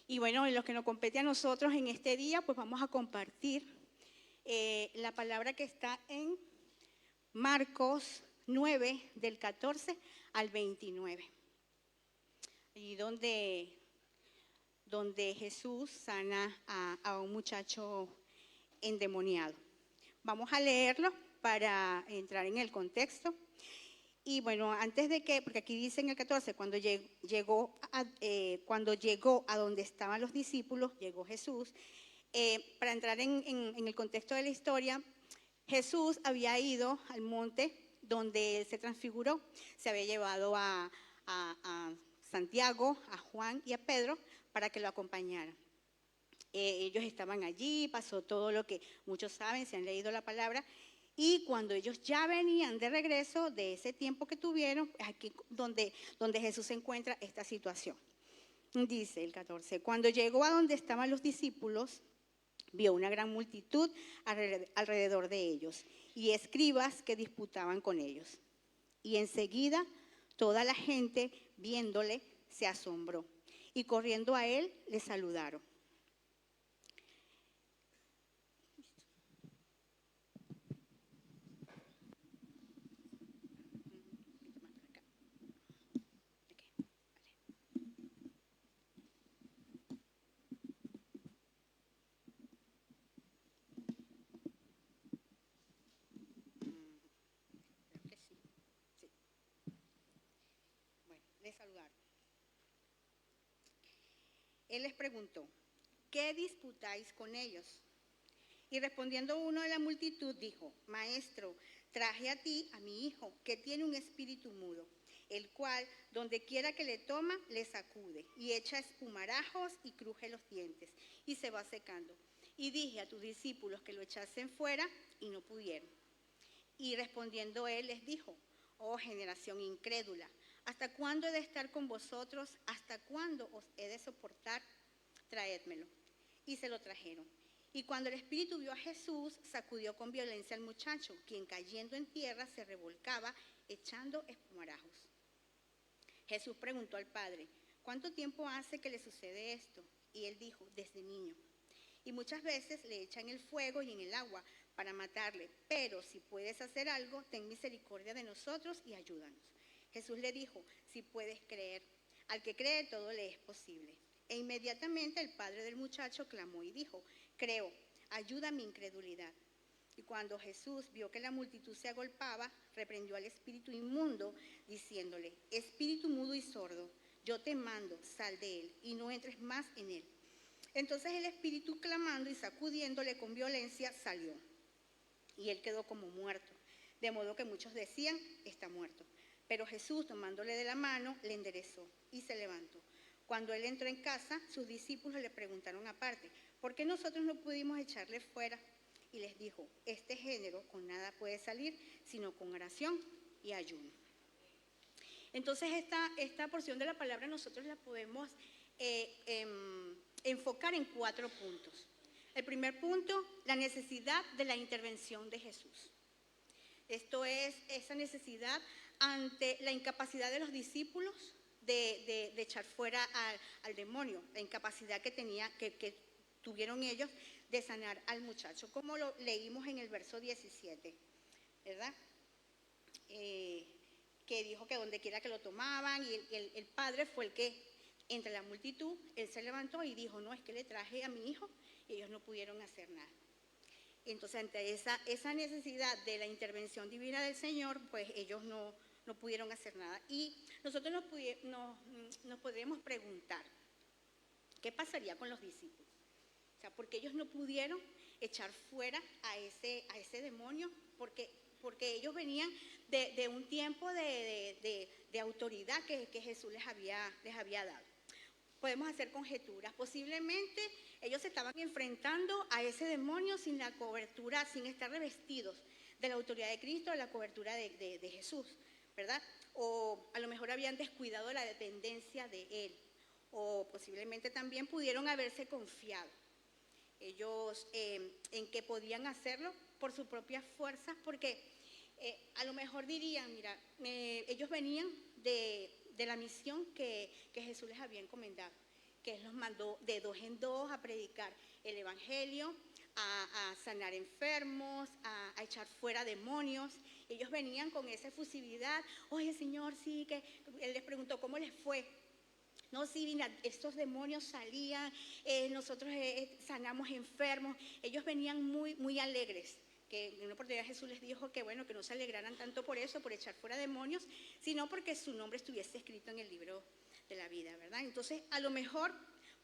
Y bueno, en lo que nos compete a nosotros en este día, pues vamos a compartir la palabra que está en Marcos 9, del 14 al 29. Y donde Jesús sana a un muchacho endemoniado. Vamos a leerlo para entrar en el contexto. Y bueno, antes de que, porque aquí dice en el 14, cuando llegó a donde estaban los discípulos, llegó Jesús. Para entrar en el contexto de la historia, Jesús había ido al monte donde se transfiguró. Se había llevado a Santiago, a Juan y a Pedro para que lo acompañaran. Ellos estaban allí, pasó todo lo que muchos saben, si han leído la palabra. Y cuando ellos ya venían de regreso de ese tiempo que tuvieron, aquí donde Jesús encuentra esta situación. Dice el 14, cuando llegó a donde estaban los discípulos, vio una gran multitud alrededor de ellos y escribas que disputaban con ellos. Y enseguida toda la gente, viéndole, se asombró y corriendo a él le saludaron. Saludaron. Él les preguntó, ¿qué disputáis con ellos? Y respondiendo uno de la multitud dijo, Maestro, traje a ti a mi hijo, que tiene un espíritu mudo, el cual, donde quiera que le toma, le sacude, y echa espumarajos y cruje los dientes, y se va secando. Y dije a tus discípulos que lo echasen fuera, y no pudieron. Y respondiendo él les dijo, oh generación incrédula, ¿hasta cuándo he de estar con vosotros? ¿Hasta cuándo os he de soportar? Traédmelo. Y se lo trajeron. Y cuando el espíritu vio a Jesús, sacudió con violencia al muchacho, quien cayendo en tierra se revolcaba, echando espumarajos. Jesús preguntó al padre, ¿cuánto tiempo hace que le sucede esto? Y él dijo, desde niño. Y muchas veces le echan el fuego y en el agua para matarle, pero si puedes hacer algo, ten misericordia de nosotros y ayúdanos. Jesús le dijo, si puedes creer, al que cree todo le es posible. E inmediatamente el padre del muchacho clamó y dijo, creo, ayuda a mi incredulidad. Y cuando Jesús vio que la multitud se agolpaba, reprendió al espíritu inmundo, diciéndole, espíritu mudo y sordo, yo te mando, sal de él y no entres más en él. Entonces el espíritu, clamando y sacudiéndole con violencia, salió. Y él quedó como muerto, de modo que muchos decían, está muerto. Pero Jesús, tomándole de la mano, le enderezó y se levantó. Cuando él entró en casa, sus discípulos le preguntaron aparte, ¿por qué nosotros no pudimos echarle fuera? Y les dijo, este género con nada puede salir, sino con oración y ayuno. Entonces esta porción de la palabra nosotros la podemos enfocar en 4 puntos. El primer punto, la necesidad de la intervención de Jesús. Esto es esa necesidad ante la incapacidad de los discípulos de echar fuera al demonio, la incapacidad que tuvieron ellos de sanar al muchacho, como lo leímos en el verso 17, ¿verdad? Que dijo que donde quiera que lo tomaban, y el padre fue el que, entre la multitud, él se levantó y dijo, no, es que le traje a mi hijo, y ellos no pudieron hacer nada. Entonces, ante esa necesidad de la intervención divina del Señor, pues ellos no pudieron hacer nada. Y nosotros nos podríamos preguntar, ¿qué pasaría con los discípulos? O sea, ¿por qué ellos no pudieron echar fuera a ese demonio? Porque ellos venían de un tiempo de autoridad que Jesús les había dado. Podemos hacer conjeturas. Posiblemente ellos se estaban enfrentando a ese demonio sin la cobertura, sin estar revestidos de la autoridad de Cristo, de la cobertura de Jesús, ¿verdad? O a lo mejor habían descuidado la dependencia de Él. O posiblemente también pudieron haberse confiado ellos en que podían hacerlo por sus propias fuerzas, porque a lo mejor dirían, mira, ellos venían de la misión que Jesús les había encomendado. que Él los mandó de 2 en 2 a predicar el Evangelio, a sanar enfermos, a echar fuera demonios. Ellos venían con esa efusividad. Oye, Señor, sí, que Él les preguntó, ¿cómo les fue? No, sí, mira, estos demonios salían, nosotros sanamos enfermos. Ellos venían muy, muy alegres. Que en una oportunidad Jesús les dijo que bueno, que no se alegraran tanto por eso, por echar fuera demonios, sino porque su nombre estuviese escrito en el libro de la vida, ¿verdad? Entonces, a lo mejor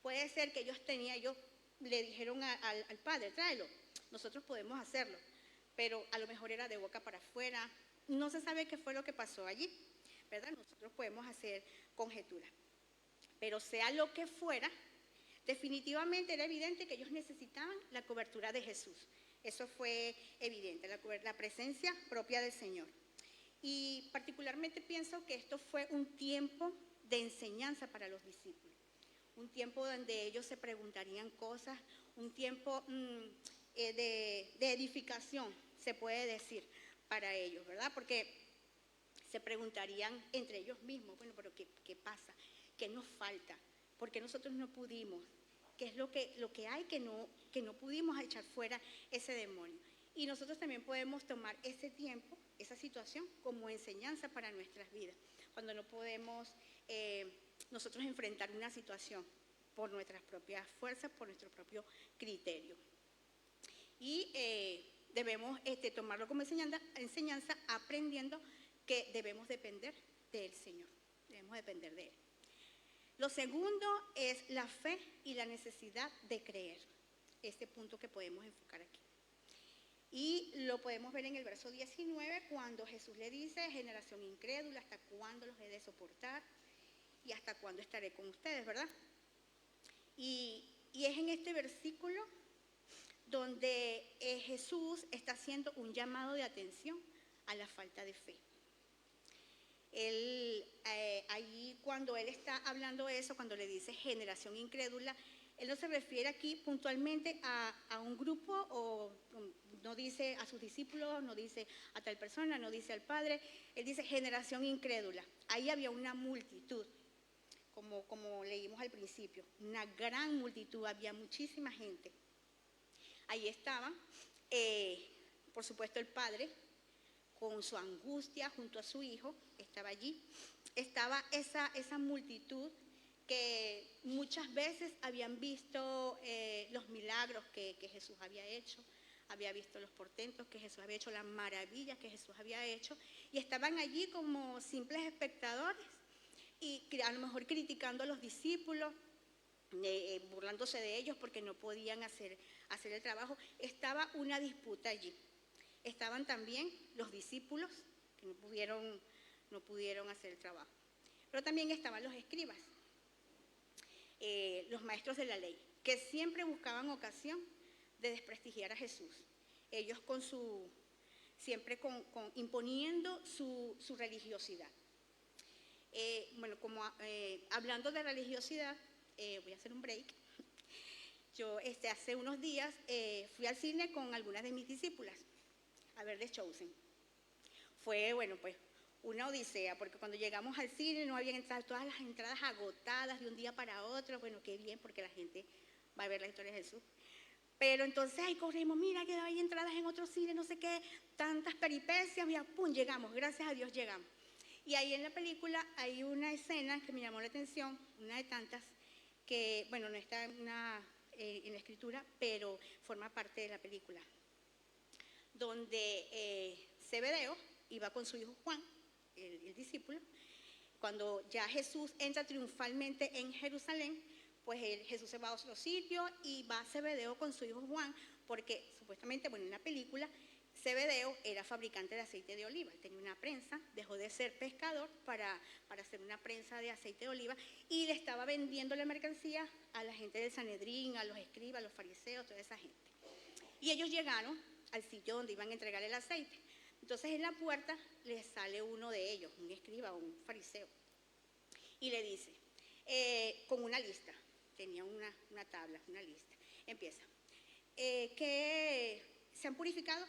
puede ser que ellos le dijeron al Padre, tráelo, nosotros podemos hacerlo, pero a lo mejor era de boca para afuera, no se sabe qué fue lo que pasó allí, ¿verdad? Nosotros podemos hacer conjeturas, pero sea lo que fuera, definitivamente era evidente que ellos necesitaban la cobertura de Jesús. Eso fue evidente, la presencia propia del Señor. Y particularmente pienso que esto fue un tiempo de enseñanza para los discípulos, un tiempo donde ellos se preguntarían cosas, un tiempo de edificación, se puede decir, para ellos, ¿verdad? Porque se preguntarían entre ellos mismos, bueno, pero ¿qué pasa? ¿Qué nos falta? ¿Por qué nosotros no pudimos? ¿Qué es lo que hay que no pudimos echar fuera ese demonio? Y nosotros también podemos tomar ese tiempo, esa situación, como enseñanza para nuestras vidas, cuando no podemos nosotros enfrentar una situación por nuestras propias fuerzas, por nuestro propio criterio. Y debemos tomarlo como enseñanza, aprendiendo que debemos depender del Señor, debemos depender de Él. Lo segundo es la fe y la necesidad de creer, este punto que podemos enfocar aquí. Y lo podemos ver en el verso 19, cuando Jesús le dice, generación incrédula, ¿hasta cuándo los he de soportar? ¿Y hasta cuándo estaré con ustedes, verdad? Y es en este versículo donde Jesús está haciendo un llamado de atención a la falta de fe. Ahí cuando Él está hablando eso, cuando le dice generación incrédula, Él no se refiere aquí puntualmente a un grupo, o no dice a sus discípulos, no dice a tal persona, no dice al Padre, Él dice generación incrédula. Ahí había una multitud, como leímos al principio, una gran multitud, había muchísima gente. Ahí estaba, por supuesto, el Padre, con su angustia junto a su hijo, estaba allí. Estaba esa multitud que muchas veces habían visto los milagros que Jesús había hecho, había visto los portentos que Jesús había hecho, las maravillas que Jesús había hecho, y estaban allí como simples espectadores, y a lo mejor criticando a los discípulos, burlándose de ellos porque no podían hacer el trabajo. Estaba una disputa allí. Estaban también los discípulos que no pudieron hacer el trabajo. Pero también estaban los escribas, los maestros de la ley, que siempre buscaban ocasión de desprestigiar a Jesús. Ellos siempre imponiendo su religiosidad. Hablando de religiosidad, voy a hacer un break. Yo hace unos días fui al cine con algunas de mis discípulas a ver The Chosen. Fue, pues una odisea, porque cuando llegamos al cine no habían entrado, todas las entradas agotadas de un día para otro. Bueno, qué bien, porque la gente va a ver la historia de Jesús. Pero entonces ahí corrimos, mira que hay entradas en otro cine, no sé qué, tantas peripecias, y ¡pum!, llegamos, gracias a Dios llegamos. Y ahí en la película hay una escena que me llamó la atención, una de tantas, que, no está en la escritura, pero forma parte de la película, donde Zebedeo iba con su hijo Juan, el discípulo. Cuando ya Jesús entra triunfalmente en Jerusalén, pues Jesús se va a otro sitio y va Zebedeo con su hijo Juan, porque supuestamente, en la película, Zebedeo era fabricante de aceite de oliva. Él tenía una prensa, dejó de ser pescador para hacer una prensa de aceite de oliva, y le estaba vendiendo la mercancía a la gente del Sanedrín, a los escribas, a los fariseos, toda esa gente. Y ellos llegaron al sitio donde iban a entregar el aceite. Entonces en la puerta les sale uno de ellos, un escriba o un fariseo, y le dice, con una lista, tenía una tabla, una lista, empieza, ¿que se han purificado?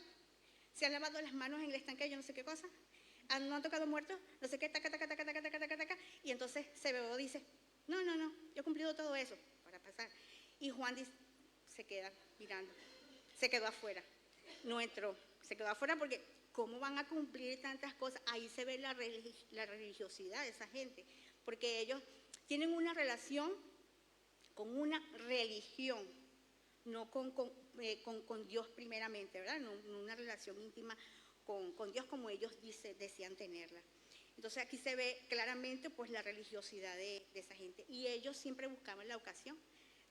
¿Se han lavado las manos en el estanque, yo no sé qué cosa? ¿No han tocado muertos? No sé qué, taca, taca, taca, taca, taca, taca, taca. Y entonces Zebedeo dice, No, no, no, yo he cumplido todo eso para pasar. Y Juan dice, se queda mirando, se quedó afuera, no entró, se quedó afuera porque ¿cómo van a cumplir tantas cosas? Ahí se ve la religiosidad de esa gente, porque ellos tienen una relación con una religión, no con Dios primeramente, ¿verdad? No una relación íntima con Dios como ellos decían tenerla. Entonces aquí se ve claramente pues la religiosidad de esa gente. Y ellos siempre buscaban la ocasión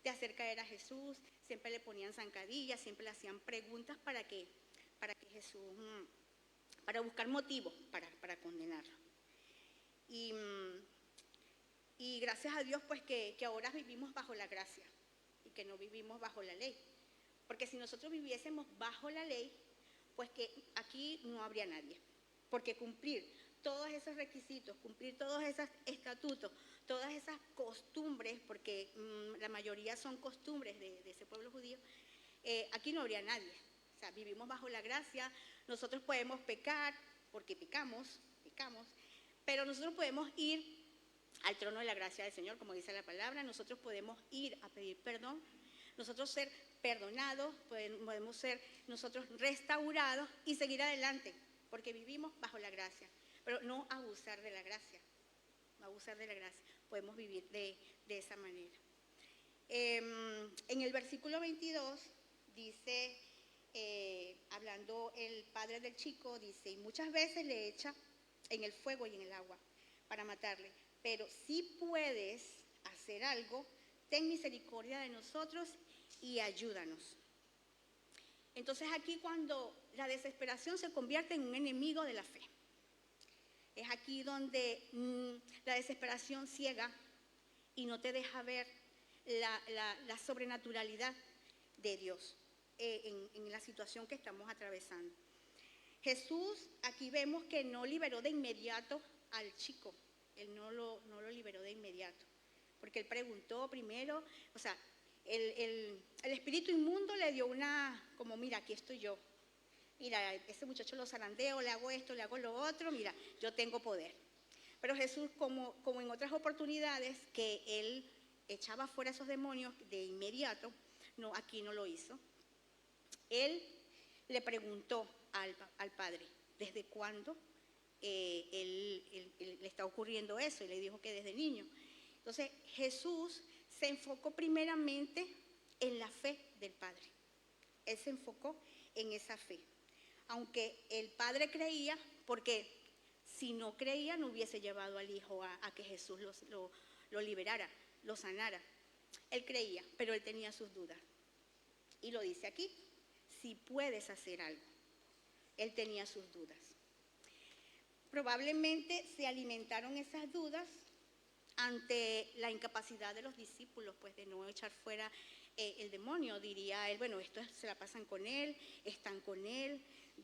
de hacer caer a Jesús, siempre le ponían zancadillas, siempre le hacían preguntas para que Jesús, para buscar motivos para condenarlo. Y gracias a Dios pues que ahora vivimos bajo la gracia y que no vivimos bajo la ley. Porque si nosotros viviésemos bajo la ley, pues que aquí no habría nadie. Porque cumplir todos esos requisitos, cumplir todos esos estatutos, todas esas costumbres, porque la mayoría son costumbres de ese pueblo judío, aquí no habría nadie. O sea, vivimos bajo la gracia, nosotros podemos pecar, porque pecamos, pero nosotros podemos ir al trono de la gracia del Señor, como dice la palabra, nosotros podemos ir a pedir perdón, nosotros ser perdonados, podemos ser nosotros restaurados y seguir adelante, porque vivimos bajo la gracia, pero no abusar de la gracia, no abusar de la gracia, podemos vivir de esa manera. En el versículo 22 dice, hablando el padre del chico, dice, y muchas veces le echa en el fuego y en el agua para matarle, pero si puedes hacer algo, ten misericordia de nosotros y ayúdanos. Entonces aquí cuando la desesperación se convierte en un enemigo de la fe, es aquí donde la desesperación ciega y no te deja ver la sobrenaturalidad de Dios en la situación que estamos atravesando. Jesús aquí vemos que no liberó de inmediato al chico, él no lo liberó de inmediato, porque él preguntó primero, o sea, el espíritu inmundo le dio como mira, aquí estoy yo, mira, ese muchacho lo zarandeo, le hago esto, le hago lo otro, mira, yo tengo poder. Pero Jesús, como en otras oportunidades que él echaba fuera esos demonios de inmediato, no, aquí no lo hizo. Él le preguntó al Padre, ¿desde cuándo le está ocurriendo eso? Y le dijo que desde niño. Entonces Jesús se enfocó primeramente en la fe del Padre. Él se enfocó en esa fe. Aunque el Padre creía, porque si no creía no hubiese llevado al Hijo a que Jesús lo liberara, lo sanara. Él creía, pero él tenía sus dudas. Y lo dice aquí, si puedes hacer algo. Él tenía sus dudas. Probablemente se alimentaron esas dudas ante la incapacidad de los discípulos, pues de no echar fuera el demonio. Diría él, bueno, estos se la pasan con él, están con él,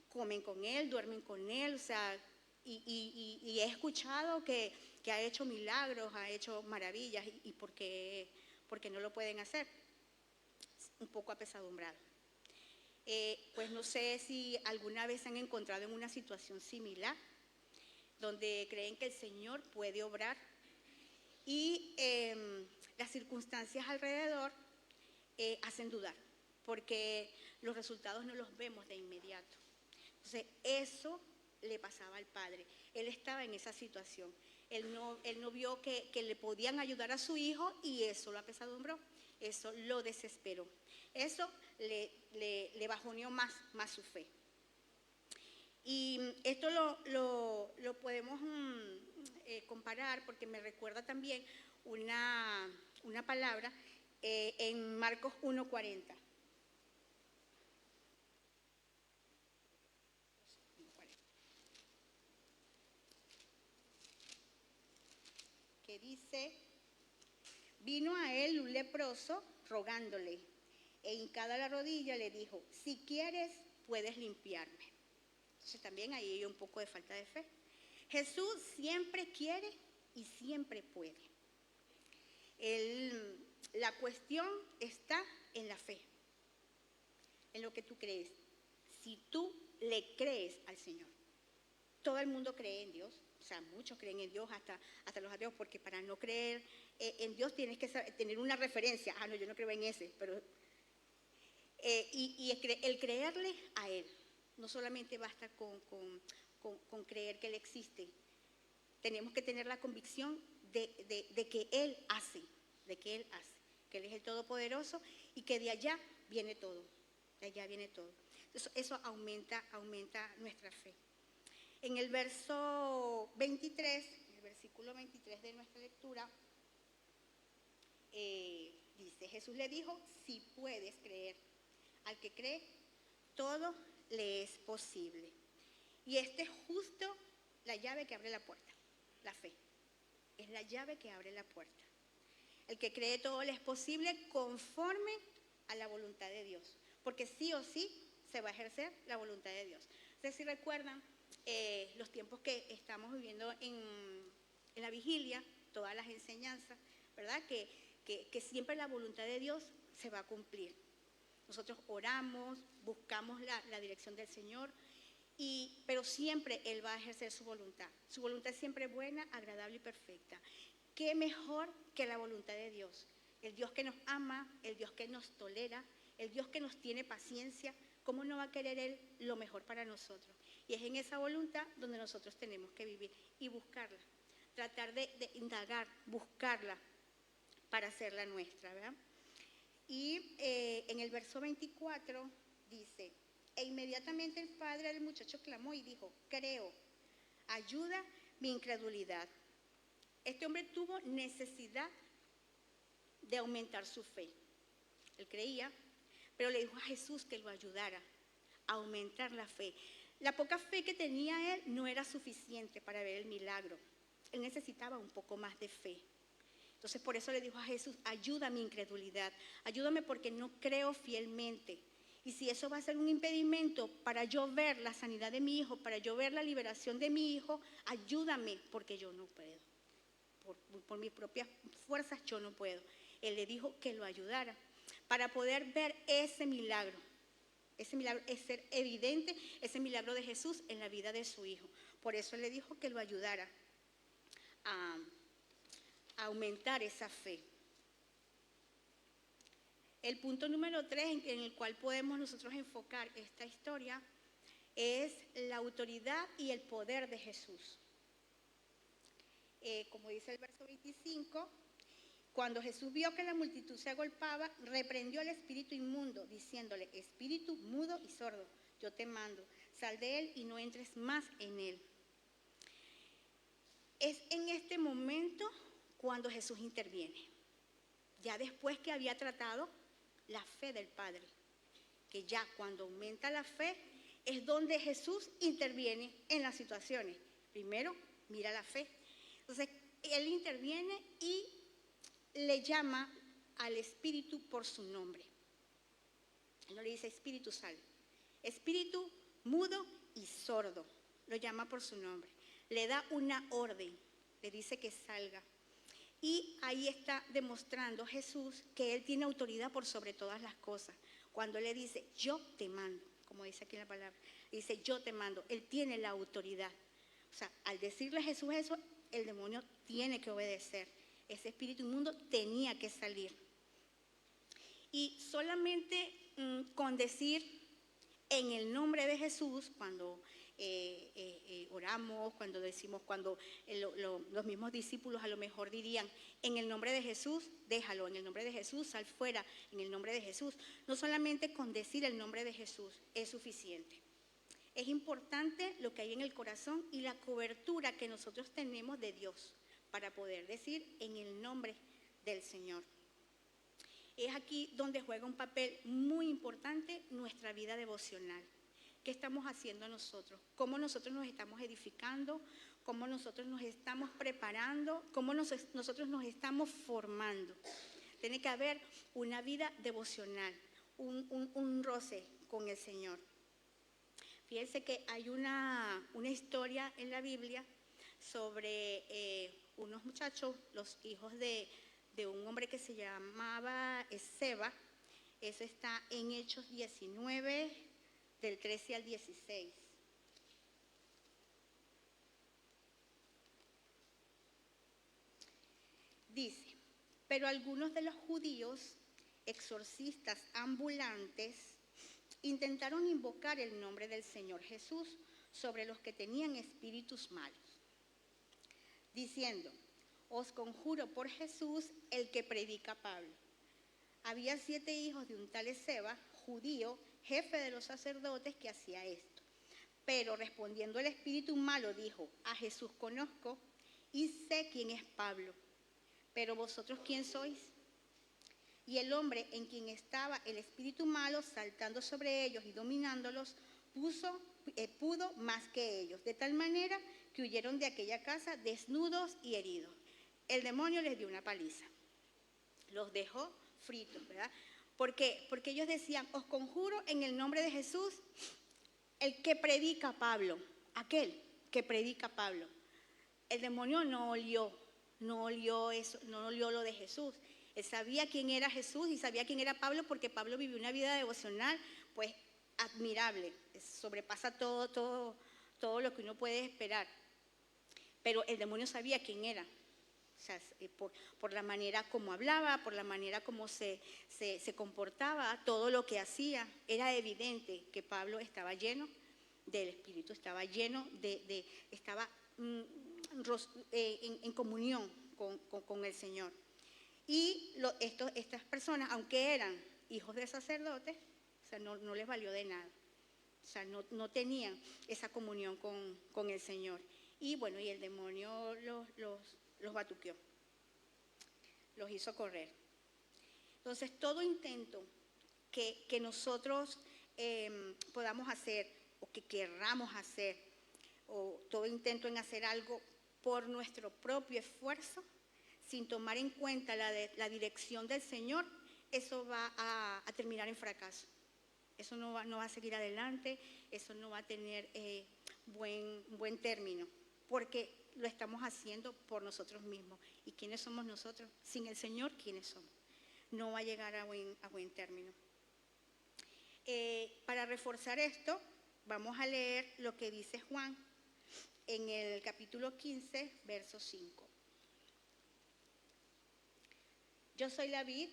comen con él, duermen con él, o sea, y he escuchado que ha hecho milagros, ha hecho maravillas, y ¿por qué no lo pueden hacer? Un poco apesadumbrado. Pues no sé si alguna vez se han encontrado en una situación similar, donde creen que el Señor puede obrar y las circunstancias alrededor hacen dudar, porque los resultados no los vemos de inmediato. Entonces, eso le pasaba al padre. Él estaba en esa situación. Él no vio que le podían ayudar a su hijo y eso lo apesadumbró, eso lo desesperó. Eso le bajoneó más su fe. Y esto lo podemos comparar porque me recuerda también una palabra en Marcos 1:40. Que dice, vino a él un leproso rogándole, e hincada la rodilla le dijo, si quieres puedes limpiarme. Entonces también ahí hay un poco de falta de fe. Jesús siempre quiere y siempre puede. La cuestión está en la fe, en lo que tú crees. Si tú le crees al Señor. Todo el mundo cree en Dios, o sea, muchos creen en Dios, hasta los ateos, porque para no creer en Dios tienes que tener una referencia. No, yo no creo en ese, pero... el creerle a Él. No solamente basta con creer que Él existe. Tenemos que tener la convicción de que Él hace, que Él es el Todopoderoso y que de allá viene todo, de allá viene todo. Entonces, eso aumenta nuestra fe. En el verso 23, el versículo 23 de nuestra lectura, dice, Jesús le dijo, si puedes creer, al que cree, todo le es posible. Y esta es justo la llave que abre la puerta, la fe. Es la llave que abre la puerta. El que cree todo le es posible conforme a la voluntad de Dios. Porque sí o sí se va a ejercer la voluntad de Dios. Ustedes si recuerdan los tiempos que estamos viviendo en la vigilia, todas las enseñanzas, ¿verdad? Que siempre la voluntad de Dios se va a cumplir. Nosotros oramos, buscamos la dirección del Señor, pero siempre Él va a ejercer su voluntad. Su voluntad es siempre buena, agradable y perfecta. ¿Qué mejor que la voluntad de Dios? El Dios que nos ama, el Dios que nos tolera, el Dios que nos tiene paciencia. ¿Cómo no va a querer Él lo mejor para nosotros? Y es en esa voluntad donde nosotros tenemos que vivir y buscarla. Tratar de indagar, buscarla para hacerla nuestra, ¿verdad? Y en el verso 24 dice, e inmediatamente el padre del muchacho clamó y dijo, creo, ayuda mi incredulidad. Este hombre tuvo necesidad de aumentar su fe. Él creía, pero le dijo a Jesús que lo ayudara a aumentar la fe. La poca fe que tenía él no era suficiente para ver el milagro. Él necesitaba un poco más de fe. Entonces por eso le dijo a Jesús, ayuda mi incredulidad, ayúdame porque no creo fielmente. Y si eso va a ser un impedimento para yo ver la sanidad de mi hijo, para yo ver la liberación de mi hijo, ayúdame porque yo no puedo. Por mis propias fuerzas yo no puedo. Él le dijo que lo ayudara para poder ver ese milagro. Ese milagro es ser evidente, ese milagro de Jesús en la vida de su hijo. Por eso él le dijo que lo ayudara a aumentar esa fe. El punto número 3 en el cual podemos nosotros enfocar esta historia es la autoridad y el poder de Jesús. Como dice el verso 25, cuando Jesús vio que la multitud se agolpaba, reprendió al espíritu inmundo, diciéndole, espíritu mudo y sordo, yo te mando, sal de él y no entres más en él. Es en este momento cuando Jesús interviene, ya después que había tratado la fe del Padre, que ya cuando aumenta la fe es donde Jesús interviene en las situaciones. Primero, mira la fe. Entonces, Él interviene y le llama al Espíritu por su nombre. Él no le dice Espíritu sal, Espíritu mudo y sordo, lo llama por su nombre. Le da una orden, le dice que salga. Y ahí está demostrando Jesús que Él tiene autoridad por sobre todas las cosas. Cuando le dice, yo te mando, como dice aquí en la palabra, dice, yo te mando, Él tiene la autoridad. O sea, al decirle a Jesús eso, el demonio tiene que obedecer. Ese espíritu inmundo tenía que salir. Y solamente con decir en el nombre de Jesús, cuando oramos, cuando decimos, cuando los mismos discípulos a lo mejor dirían, en el nombre de Jesús, déjalo, en el nombre de Jesús, sal fuera, en el nombre de Jesús. No solamente con decir el nombre de Jesús es suficiente. Es importante lo que hay en el corazón y la cobertura que nosotros tenemos de Dios para poder decir en el nombre del Señor. Es aquí donde juega un papel muy importante nuestra vida devocional. ¿Qué estamos haciendo nosotros? ¿Cómo nosotros nos estamos edificando? ¿Cómo nosotros nos estamos preparando? ¿Cómo nosotros nos estamos formando? Tiene que haber una vida devocional, un roce con el Señor. Fíjense que hay una historia en la Biblia sobre unos muchachos, los hijos de un hombre que se llamaba Seba. Eso está en Hechos 19, del 13 al 16. Dice, Pero algunos de los judíos, exorcistas ambulantes, intentaron invocar el nombre del Señor Jesús sobre los que tenían espíritus malos, diciendo: os conjuro por Jesús, el que predica Pablo. Había 7 hijos de un tal Esceva, judío, jefe de los sacerdotes, que hacía esto. Pero respondiendo el espíritu malo dijo: a Jesús conozco y sé quién es Pablo, pero vosotros ¿quién sois? Y el hombre en quien estaba el espíritu malo, saltando sobre ellos y dominándolos, pudo más que ellos, de tal manera que huyeron de aquella casa desnudos y heridos. El demonio les dio una paliza, los dejó fritos, ¿verdad? ¿Por qué? Porque ellos decían: os conjuro en el nombre de Jesús, el que predica Pablo, aquel que predica Pablo. El demonio no olió eso, no olió lo de Jesús. Él sabía quién era Jesús y sabía quién era Pablo, porque Pablo vivió una vida devocional, pues, admirable. Sobrepasa todo lo que uno puede esperar. Pero el demonio sabía quién era. O sea, por la manera como hablaba, por la manera como se comportaba, todo lo que hacía, era evidente que Pablo estaba lleno del Espíritu, estaba lleno estaba en comunión con el Señor. Y estas personas, aunque eran hijos de sacerdotes, o sea, no les valió de nada. O sea, no tenían esa comunión con el Señor. Y bueno, y el demonio los batuqueó, los hizo correr. Entonces, todo intento que nosotros podamos hacer, o que querramos hacer, o todo intento en hacer algo por nuestro propio esfuerzo, sin tomar en cuenta la dirección del Señor, eso va a terminar en fracaso. Eso no va a seguir adelante, eso no va a tener buen término, porque lo estamos haciendo por nosotros mismos. ¿Y quiénes somos nosotros? Sin el Señor, ¿quiénes somos? No va a llegar a buen término. Para reforzar esto, vamos a leer lo que dice Juan en el capítulo 15, verso 5. Yo soy la vid,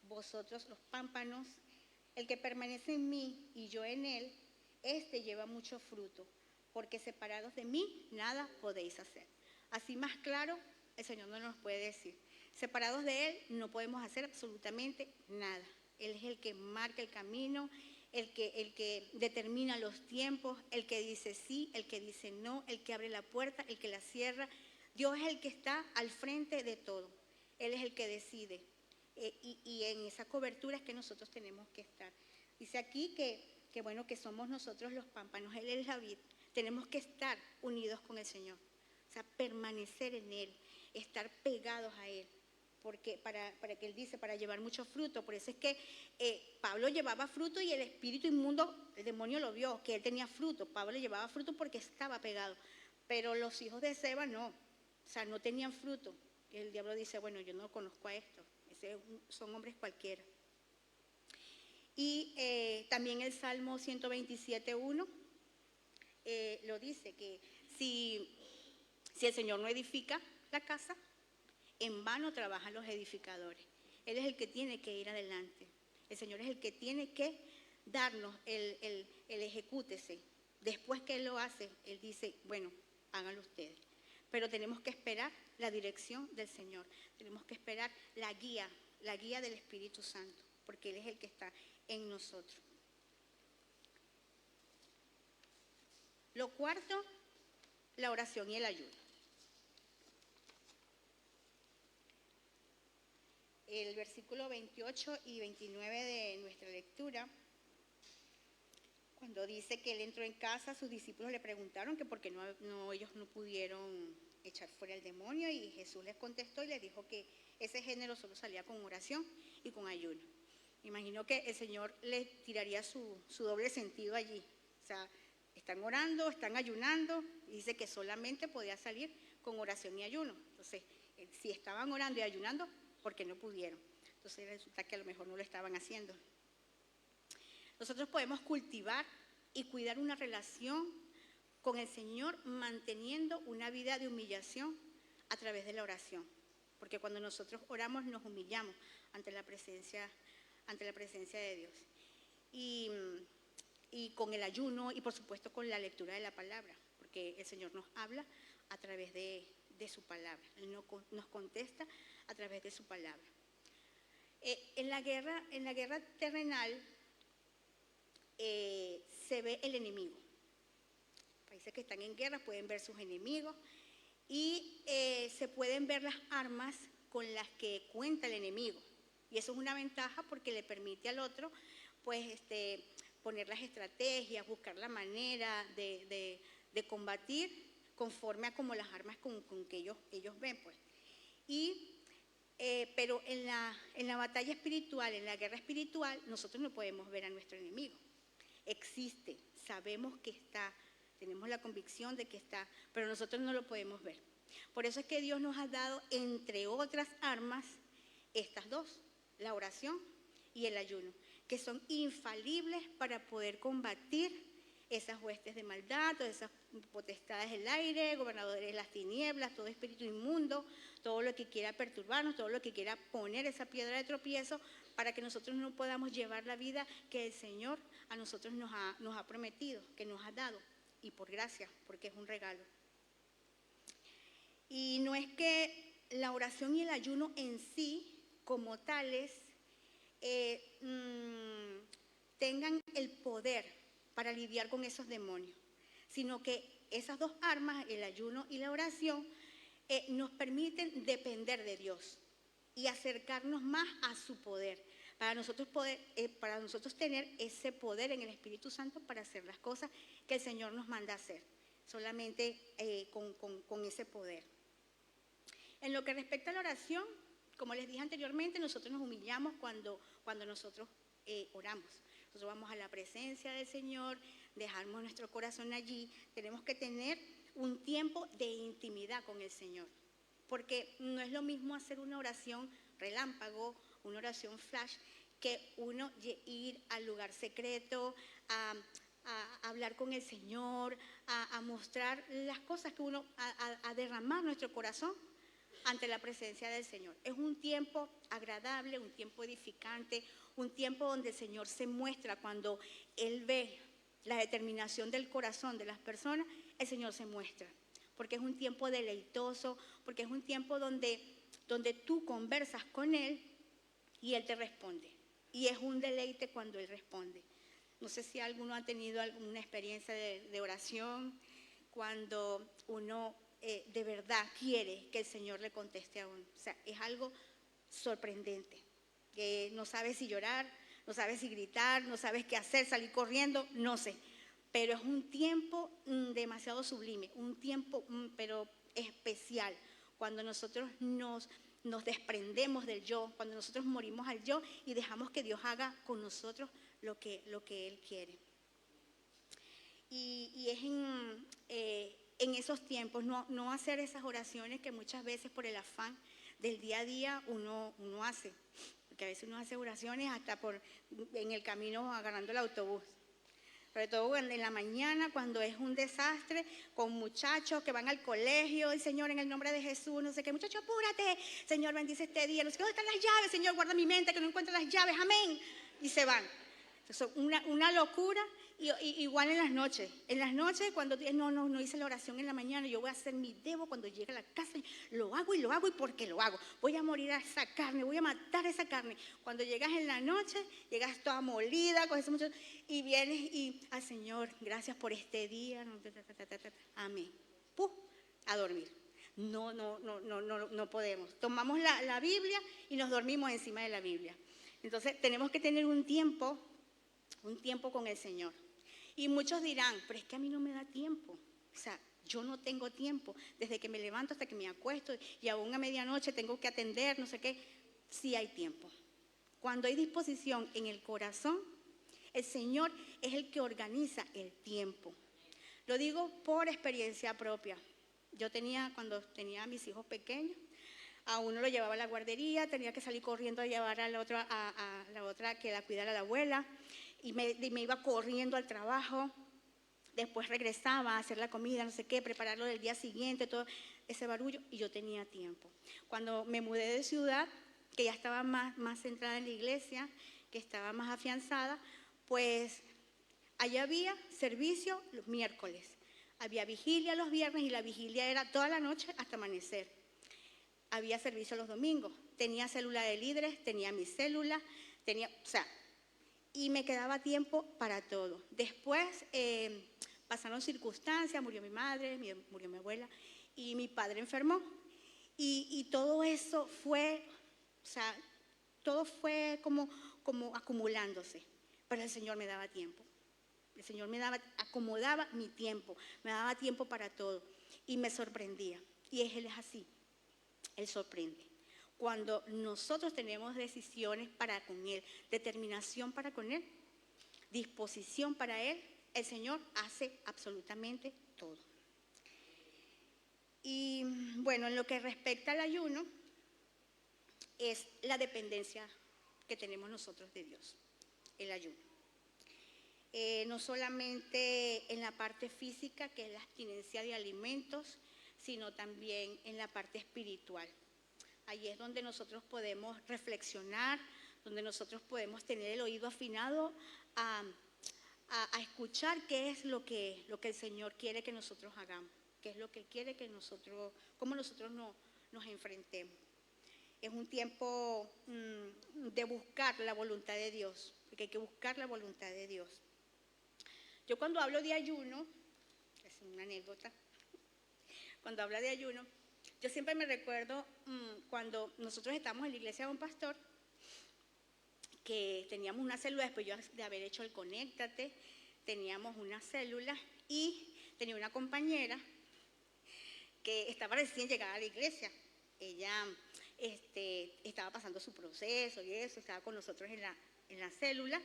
vosotros los pámpanos. El que permanece en mí y yo en él, este lleva mucho fruto, porque separados de mí nada podéis hacer. Así más claro, el Señor no nos puede decir. Separados de Él no podemos hacer absolutamente nada. Él es el que marca el camino, el que determina los tiempos, el que dice sí, el que dice no, el que abre la puerta, el que la cierra. Dios es el que está al frente de todo. Él es el que decide. Y en esa cobertura es que nosotros tenemos que estar. Dice aquí que bueno, que somos nosotros los pámpanos, Él es la vid. Tenemos que estar unidos con el Señor, o sea, permanecer en Él, estar pegados a Él, porque para que Él dice, para llevar mucho fruto. Por eso es que Pablo llevaba fruto y el espíritu inmundo, el demonio lo vio, que él tenía fruto. Pablo llevaba fruto porque estaba pegado, pero los hijos de Esceva no, o sea, no tenían fruto. Y el diablo dice, bueno, yo no conozco a estos, son hombres cualquiera. Y también el Salmo 127:1 lo dice, que si el Señor no edifica la casa, en vano trabajan los edificadores. Él es el que tiene que ir adelante. El Señor es el que tiene que darnos el ejecútese. Después que Él lo hace, Él dice, bueno, háganlo ustedes. Pero tenemos que esperar la dirección del Señor. Tenemos que esperar la guía del Espíritu Santo, porque Él es el que está en nosotros. Lo cuarto, la oración y el ayuno. El versículo 28 y 29 de nuestra lectura, cuando dice que Él entró en casa, sus discípulos le preguntaron que por qué ellos no pudieron echar fuera el demonio, y Jesús les contestó y les dijo que ese género solo salía con oración y con ayuno. Imagino que el Señor les tiraría su doble sentido allí. O sea, están orando, están ayunando, y dice que solamente podía salir con oración y ayuno. Entonces, si estaban orando y ayunando, ¿por qué no pudieron? Entonces resulta que a lo mejor no lo estaban haciendo. Nosotros podemos cultivar y cuidar una relación con el Señor manteniendo una vida de humillación a través de la oración. porque cuando nosotros oramos nos humillamos ante la presencia de Dios. Y con el ayuno y por supuesto con la lectura de la palabra, porque el Señor nos habla a través de su palabra, Él nos contesta a través de su palabra. En la guerra terrenal se ve el enemigo. Países que están en guerra pueden ver sus enemigos y se pueden ver las armas con las que cuenta el enemigo. Y eso es una ventaja porque le permite al otro, pues, poner las estrategias, buscar la manera de combatir conforme a como las armas con que ellos ven, pues. Pero en la batalla espiritual, en la guerra espiritual, nosotros no podemos ver a nuestro enemigo. Existe, sabemos que está, tenemos la convicción de que está, pero nosotros no lo podemos ver. Por eso es que Dios nos ha dado, entre otras armas, estas dos, la oración y el ayuno, que son infalibles para poder combatir esas huestes de maldad, todas esas potestades del aire, gobernadores de las tinieblas, todo espíritu inmundo, todo lo que quiera perturbarnos, todo lo que quiera poner esa piedra de tropiezo para que nosotros no podamos llevar la vida que el Señor a nosotros nos ha prometido, que nos ha dado, y por gracia, porque es un regalo. Y no es que la oración y el ayuno en sí, como tales, tengan el poder para lidiar con esos demonios, sino que esas dos armas, el ayuno y la oración, nos permiten depender de Dios y acercarnos más a su poder, para nosotros tener ese poder en el Espíritu Santo para hacer las cosas que el Señor nos manda hacer, solamente con ese poder. En lo que respecta a la oración, como les dije anteriormente, nosotros nos humillamos cuando nosotros oramos. Nosotros vamos a la presencia del Señor, dejamos nuestro corazón allí. Tenemos que tener un tiempo de intimidad con el Señor, porque no es lo mismo hacer una oración relámpago, una oración flash, que uno ir al lugar secreto, a hablar con el Señor, a mostrar las cosas que uno, a derramar nuestro corazón ante la presencia del Señor. Es un tiempo agradable, un tiempo edificante, un tiempo donde el Señor se muestra. Cuando Él ve la determinación del corazón de las personas, el Señor se muestra, porque es un tiempo deleitoso, porque es un tiempo donde tú conversas con Él y Él te responde, y es un deleite cuando Él responde. No sé si alguno ha tenido alguna experiencia de oración, cuando uno de verdad quiere que el Señor le conteste a uno. O sea, es algo sorprendente, que no sabes si llorar, no sabes si gritar, no sabes qué hacer, salir corriendo, no sé. Pero es un tiempo demasiado sublime, un tiempo pero especial, cuando nosotros nos desprendemos del yo, cuando nosotros morimos al yo y dejamos que Dios haga con nosotros lo que Él quiere. Y es en esos tiempos no hacer esas oraciones que muchas veces por el afán del día a día uno hace, porque a veces uno hace oraciones hasta en el camino agarrando el autobús. Sobre todo en la mañana, cuando es un desastre, con muchachos que van al colegio, y Señor, en el nombre de Jesús, no sé qué, muchacho, apúrate, Señor, bendice este día, no sé qué, ¿dónde están las llaves? Señor, guarda mi mente, que no encuentre las llaves, amén, y se van. Entonces, una locura. Y igual en las noches cuando no hice la oración en la mañana, yo voy a hacer mi debo cuando llegue a la casa, lo hago y porque lo hago, voy a morir a esa carne, voy a matar esa carne. Cuando llegas en la noche, llegas toda molida, y vienes y al Señor, gracias por este día, amén, a dormir. No podemos, tomamos la Biblia y nos dormimos encima de la Biblia. Entonces tenemos que tener un tiempo con el Señor. Y muchos dirán, pero es que a mí no me da tiempo. O sea, yo no tengo tiempo. Desde que me levanto hasta que me acuesto y aún a medianoche tengo que atender, no sé qué. Sí hay tiempo. Cuando hay disposición en el corazón, el Señor es el que organiza el tiempo. Lo digo por experiencia propia. Cuando tenía a mis hijos pequeños, a uno lo llevaba a la guardería, tenía que salir corriendo a llevar a la otra que la cuidara la abuela. Y me iba corriendo al trabajo, después regresaba a hacer la comida, no sé qué, prepararlo del día siguiente, todo. ese barullo y yo tenía tiempo. Cuando me mudé de ciudad, que ya estaba más centrada en la iglesia, que estaba más afianzada, pues allá había servicio los miércoles, había vigilia los viernes y la vigilia era toda la noche hasta amanecer. Había servicio los domingos, tenía célula de líderes, tenía mi célula, y me quedaba tiempo para todo. Después pasaron circunstancias, murió mi madre, murió mi abuela y mi padre enfermó. Y todo eso fue, todo fue como acumulándose, pero el Señor me daba tiempo. El Señor acomodaba mi tiempo, me daba tiempo para todo y me sorprendía. Y Él es así, Él sorprende. Cuando nosotros tenemos decisiones para con Él, determinación para con Él, disposición para Él, el Señor hace absolutamente todo. Y bueno, en lo que respecta al ayuno, es la dependencia que tenemos nosotros de Dios, el ayuno. No solamente en la parte física, que es la abstinencia de alimentos, sino también en la parte espiritual. Ahí es donde nosotros podemos reflexionar, donde nosotros podemos tener el oído afinado a escuchar qué es lo que el Señor quiere que nosotros hagamos, qué es lo que Él quiere que nosotros, cómo nosotros nos enfrentemos. Es un tiempo de buscar la voluntad de Dios, porque hay que buscar la voluntad de Dios. Yo cuando hablo de ayuno, es una anécdota, cuando hablo de ayuno, yo siempre me recuerdo cuando nosotros estábamos en la iglesia de un pastor, que teníamos una célula, después yo de haber hecho el Conéctate, teníamos una célula y tenía una compañera que estaba recién llegada a la iglesia. Ella estaba pasando su proceso y eso, estaba con nosotros en la célula.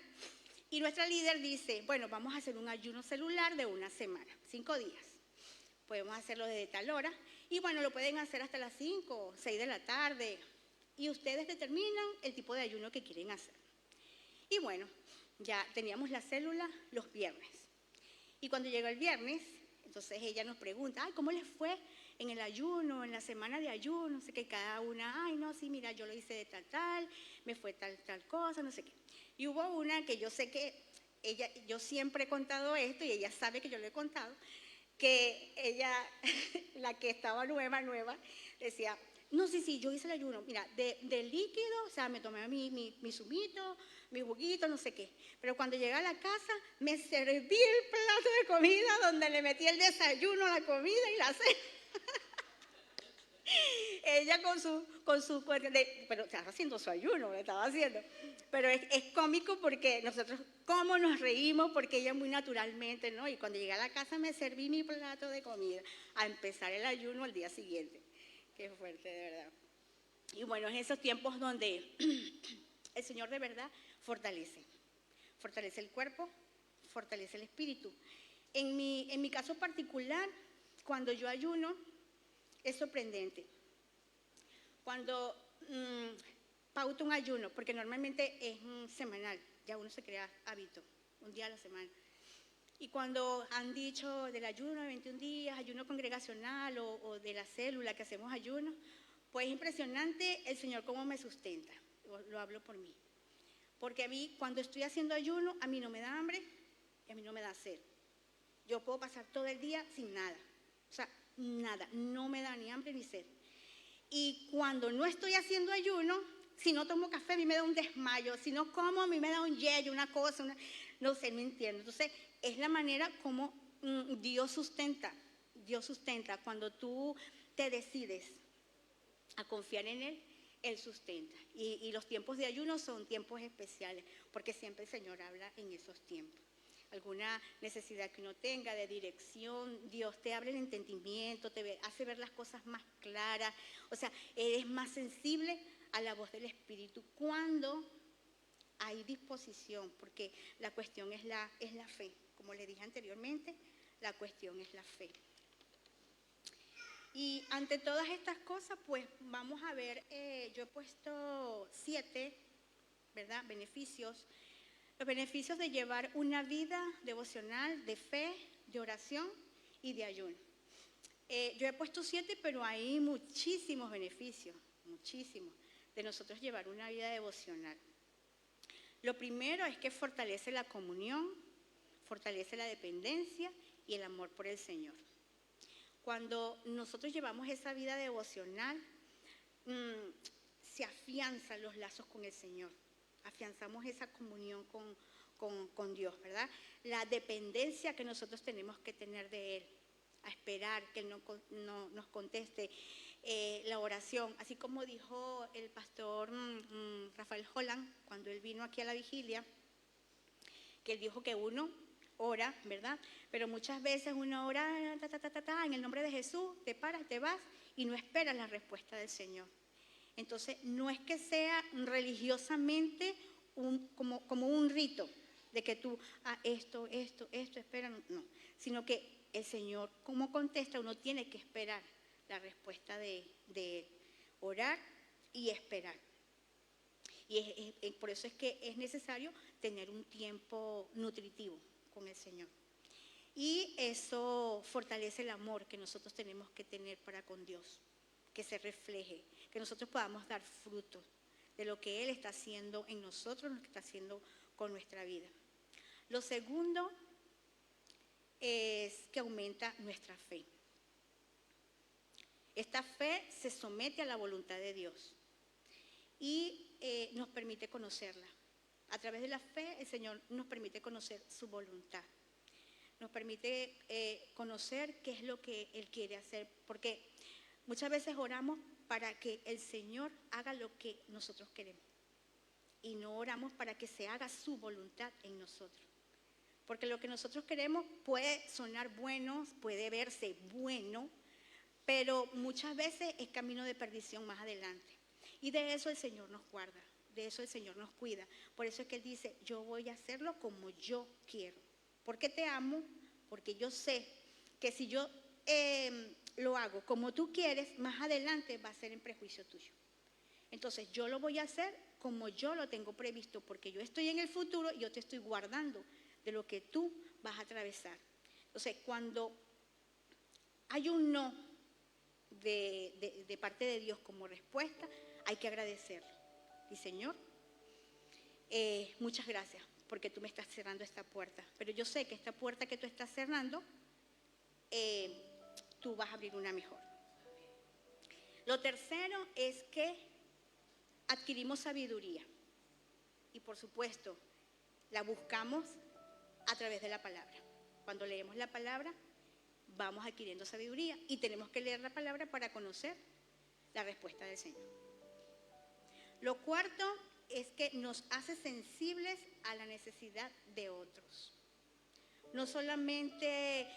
Y nuestra líder dice, bueno, vamos a hacer un ayuno celular de una semana, 5 días. Podemos hacerlo desde tal hora y bueno, lo pueden hacer hasta las 5 o 6 de la tarde y ustedes determinan el tipo de ayuno que quieren hacer. Y bueno, ya teníamos la célula los viernes. Y cuando llegó el viernes, entonces ella nos pregunta, ¿cómo les fue en el ayuno, en la semana de ayuno? No sé qué, cada una, no, sí, mira, yo lo hice de tal, me fue tal cosa, no sé qué. Y hubo una que yo sé que yo siempre he contado esto y ella sabe que yo lo he contado, que ella, la que estaba nueva, decía, no, sí, yo hice el ayuno, mira, de líquido, o sea, me tomé mi zumito, mi juguito, no sé qué, pero cuando llegué a la casa, me serví el plato de comida donde le metí el desayuno, la comida y la cena. Ella pero estaba haciendo su ayuno, lo estaba haciendo. Pero es cómico porque nosotros, cómo nos reímos, porque ella muy naturalmente, ¿no? Y cuando llegué a la casa me serví mi plato de comida, a empezar el ayuno al día siguiente. Qué fuerte, de verdad. Y bueno, es esos tiempos donde el Señor de verdad fortalece el cuerpo, fortalece el espíritu. En mi caso particular, cuando yo ayuno, es sorprendente. Cuando pauto un ayuno, porque normalmente es semanal, ya uno se crea hábito, un día a la semana. Y cuando han dicho del ayuno de 21 días, ayuno congregacional o de la célula que hacemos ayuno, pues es impresionante el Señor cómo me sustenta, lo hablo por mí. Porque a mí, cuando estoy haciendo ayuno, a mí no me da hambre y a mí no me da sed. Yo puedo pasar todo el día sin nada, o sea, nada, no me da ni hambre ni sed. Y cuando no estoy haciendo ayuno, si no tomo café a mí me da un desmayo, si no como a mí me da un yello, una cosa, no sé, no entiendo. Entonces, es la manera como Dios sustenta. Cuando tú te decides a confiar en Él, Él sustenta. Y los tiempos de ayuno son tiempos especiales, porque siempre el Señor habla en esos tiempos. Alguna necesidad que uno tenga de dirección, Dios te abre el entendimiento, te hace ver las cosas más claras, o sea, eres más sensible a la voz del Espíritu cuando hay disposición, porque la cuestión es la fe, como le dije anteriormente, la cuestión es la fe. Y ante todas estas cosas, pues vamos a ver, yo he puesto 7, ¿verdad?, beneficios. Los beneficios de llevar una vida devocional de fe, de oración y de ayuno. Yo he puesto 7, pero hay muchísimos beneficios, muchísimos, de nosotros llevar una vida devocional. Lo primero es que fortalece la comunión, fortalece la dependencia y el amor por el Señor. Cuando nosotros llevamos esa vida devocional, se afianzan los lazos con el Señor, afianzamos esa comunión con Dios, ¿verdad? La dependencia que nosotros tenemos que tener de Él, a esperar que Él nos conteste la oración, así como dijo el pastor Rafael Holland cuando él vino aquí a la vigilia, que él dijo que uno ora, ¿verdad? Pero muchas veces uno ora en el nombre de Jesús, te paras, te vas y no esperas la respuesta del Señor. Entonces, no es que sea religiosamente como un rito de que tú, esto, espera, no, sino que el Señor, como contesta, uno tiene que esperar la respuesta de orar y esperar. Y por eso es que es necesario tener un tiempo nutritivo con el Señor. Y eso fortalece el amor que nosotros tenemos que tener para con Dios, que se refleje, que nosotros podamos dar frutos de lo que Él está haciendo en nosotros, lo que está haciendo con nuestra vida. Lo segundo es que aumenta nuestra fe. Esta fe se somete a la voluntad de Dios y nos permite conocerla. A través de la fe, el Señor nos permite conocer su voluntad. Nos permite conocer qué es lo que Él quiere hacer, porque muchas veces oramos para que el Señor haga lo que nosotros queremos y no oramos para que se haga su voluntad en nosotros. Porque lo que nosotros queremos puede sonar bueno, puede verse bueno, pero muchas veces es camino de perdición más adelante. Y de eso el Señor nos guarda, de eso el Señor nos cuida. Por eso es que Él dice, yo voy a hacerlo como yo quiero. Porque te amo, porque yo sé que si yo lo hago como tú quieres, más adelante va a ser en prejuicio tuyo. Entonces yo lo voy a hacer como yo lo tengo previsto, porque yo estoy en el futuro y yo te estoy guardando de lo que tú vas a atravesar. Entonces cuando hay un no de parte de Dios como respuesta, hay que agradecerlo. Y Señor, muchas gracias porque tú me estás cerrando esta puerta, pero yo sé que esta puerta que tú estás cerrando, tú vas a abrir una mejor. Lo tercero es que adquirimos sabiduría y por supuesto la buscamos a través de la palabra. Cuando leemos la palabra vamos adquiriendo sabiduría y tenemos que leer la palabra para conocer la respuesta del Señor. Lo cuarto es que nos hace sensibles a la necesidad de otros. No solamente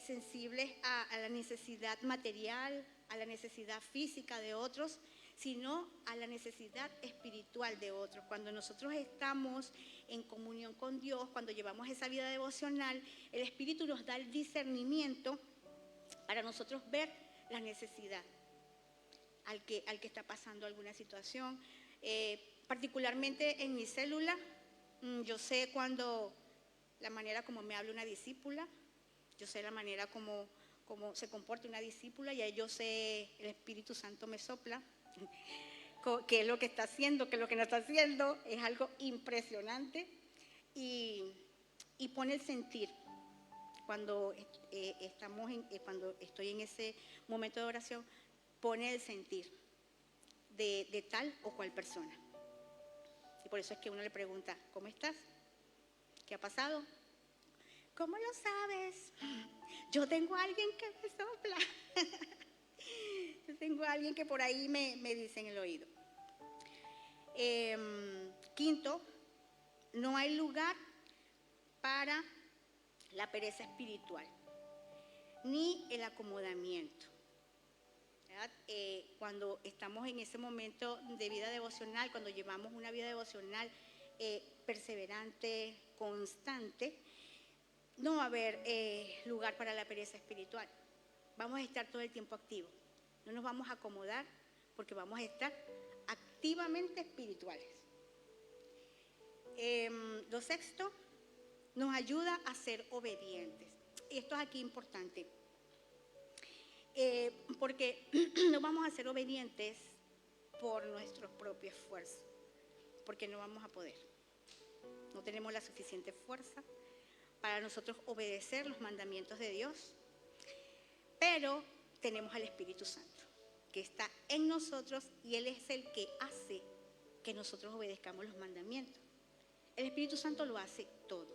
sensibles a la necesidad material, a la necesidad física de otros, sino a la necesidad espiritual de otros. Cuando nosotros estamos en comunión con Dios, cuando llevamos esa vida devocional, el Espíritu nos da el discernimiento para nosotros ver la necesidad al que está pasando alguna situación. Particularmente en mi célula, yo sé cuando la manera como me habla una discípula, yo sé la manera como se comporta una discípula y ahí yo sé, el Espíritu Santo me sopla qué es lo que está haciendo, qué es lo que no está haciendo. Es algo impresionante y pone el sentir cuando cuando estoy en ese momento de oración, pone el sentir de tal o cual persona. Y por eso es que uno le pregunta, ¿cómo estás? ¿Qué ha pasado? ¿Cómo lo sabes? Yo tengo a alguien que me sopla. Yo tengo a alguien que por ahí me dice en el oído. Quinto, no hay lugar para la pereza espiritual, ni el acomodamiento. Cuando estamos en ese momento de vida devocional, cuando llevamos una vida devocional perseverante, constante, no va a haber lugar para la pereza espiritual. Vamos a estar todo el tiempo activos. No nos vamos a acomodar porque vamos a estar activamente espirituales. Lo sexto, nos ayuda a ser obedientes. Y esto es aquí importante. porque no vamos a ser obedientes por nuestro propio esfuerzo, porque no vamos a poder. No tenemos la suficiente fuerza para nosotros obedecer los mandamientos de Dios, pero tenemos al Espíritu Santo, que está en nosotros y Él es el que hace que nosotros obedezcamos los mandamientos. El Espíritu Santo lo hace todo,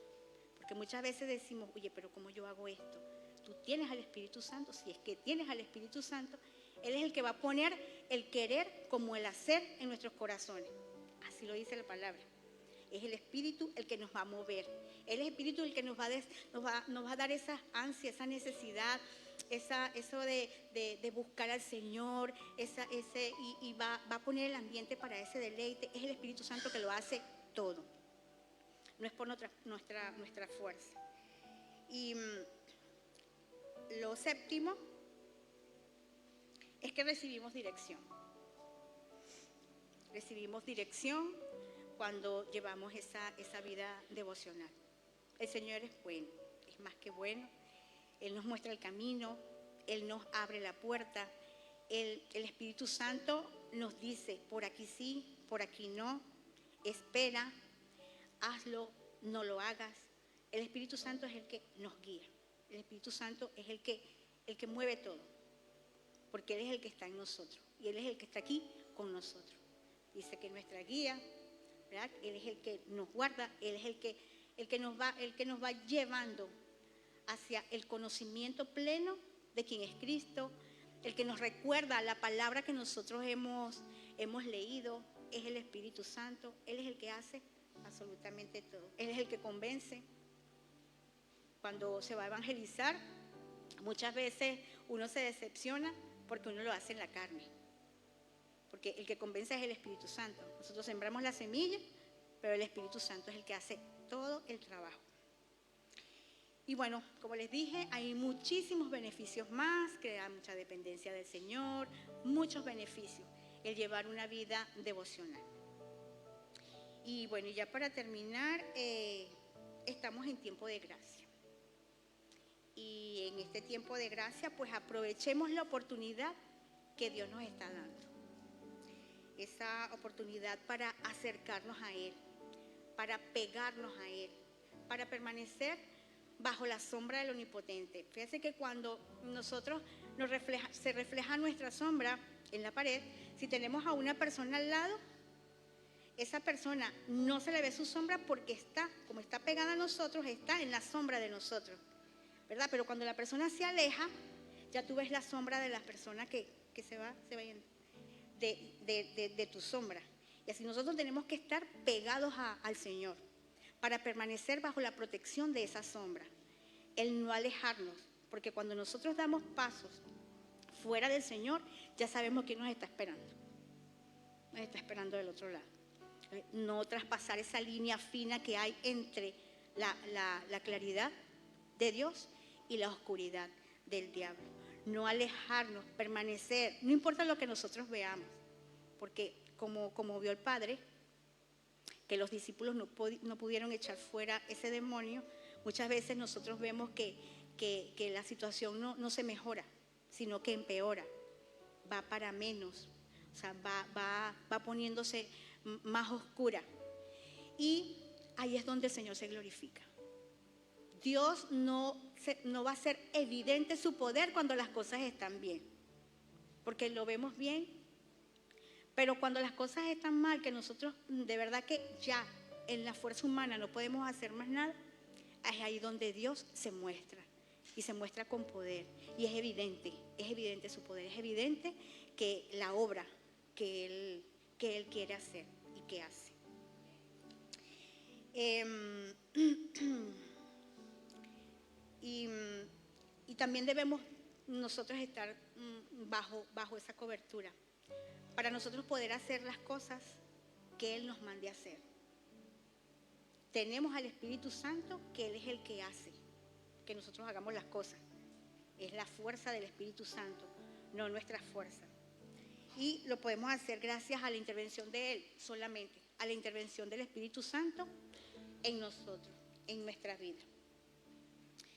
porque muchas veces decimos, oye, pero ¿cómo yo hago esto? Tú tienes al Espíritu Santo. Si es que tienes al Espíritu Santo, Él es el que va a poner el querer como el hacer en nuestros corazones. Así lo dice la palabra. Es el Espíritu el que nos va a mover. Él es el Espíritu el que nos va a dar esa ansia, esa necesidad, eso de buscar al Señor, y va a poner el ambiente para ese deleite. Es el Espíritu Santo que lo hace todo. No es por nuestra fuerza. Y lo séptimo es que recibimos dirección. Recibimos dirección cuando llevamos esa vida devocional. El Señor es bueno, es más que bueno. Él nos muestra el camino, Él nos abre la puerta. El Espíritu Santo nos dice, por aquí sí, por aquí no, espera, hazlo, no lo hagas. El Espíritu Santo es el que nos guía. El Espíritu Santo es el que mueve todo, porque Él es el que está en nosotros y Él es el que está aquí con nosotros. Dice que nuestra guía, ¿verdad? Él es el que nos guarda, Él es el que nos va llevando hacia el conocimiento pleno de quién es Cristo, el que nos recuerda la palabra que nosotros hemos leído. Es el Espíritu Santo. Él es el que hace absolutamente todo. Él es el que convence. Cuando se va a evangelizar, muchas veces uno se decepciona porque uno lo hace en la carne, porque el que convence es el Espíritu Santo. Nosotros sembramos la semilla, pero el Espíritu Santo es el que hace todo el trabajo. Y bueno, como les dije, hay muchísimos beneficios más, crea mucha dependencia del Señor, muchos beneficios el llevar una vida devocional. Y bueno, ya para terminar, estamos en tiempo de gracia. Y en este tiempo de gracia, pues aprovechemos la oportunidad que Dios nos está dando. Esa oportunidad para acercarnos a Él, para pegarnos a Él, para permanecer bajo la sombra del Omnipotente. Fíjense que cuando nosotros se refleja nuestra sombra en la pared, si tenemos a una persona al lado, esa persona no se le ve su sombra porque como está pegada a nosotros, está en la sombra de nosotros, ¿verdad? Pero cuando la persona se aleja, ya tú ves la sombra de la persona que se va yendo de tu sombra. Y así nosotros tenemos que estar pegados al Señor para permanecer bajo la protección de esa sombra. El no alejarnos, porque cuando nosotros damos pasos fuera del Señor, ya sabemos quién nos está esperando. Nos está esperando del otro lado. No traspasar esa línea fina que hay entre la claridad de Dios y la oscuridad del diablo. No alejarnos, permanecer, no importa lo que nosotros veamos, porque como vio el Padre, que los discípulos no pudieron echar fuera ese demonio, muchas veces nosotros vemos que la situación no se mejora, sino que empeora, va para menos, o sea, va poniéndose más oscura. Y ahí es donde el Señor se glorifica. Dios no va a hacer evidente su poder cuando las cosas están bien, porque lo vemos bien, pero cuando las cosas están mal, que nosotros de verdad que ya en la fuerza humana no podemos hacer más nada, es ahí donde Dios se muestra, y se muestra con poder, y es evidente su poder, es evidente que la obra que Él quiere hacer y que hace. Y también debemos nosotros estar bajo esa cobertura para nosotros poder hacer las cosas que Él nos mande a hacer. Tenemos al Espíritu Santo, que Él es el que hace que nosotros hagamos las cosas. Es la fuerza del Espíritu Santo, no nuestra fuerza. Y lo podemos hacer gracias a la intervención de Él, solamente a la intervención del Espíritu Santo en nosotros, en nuestra vida.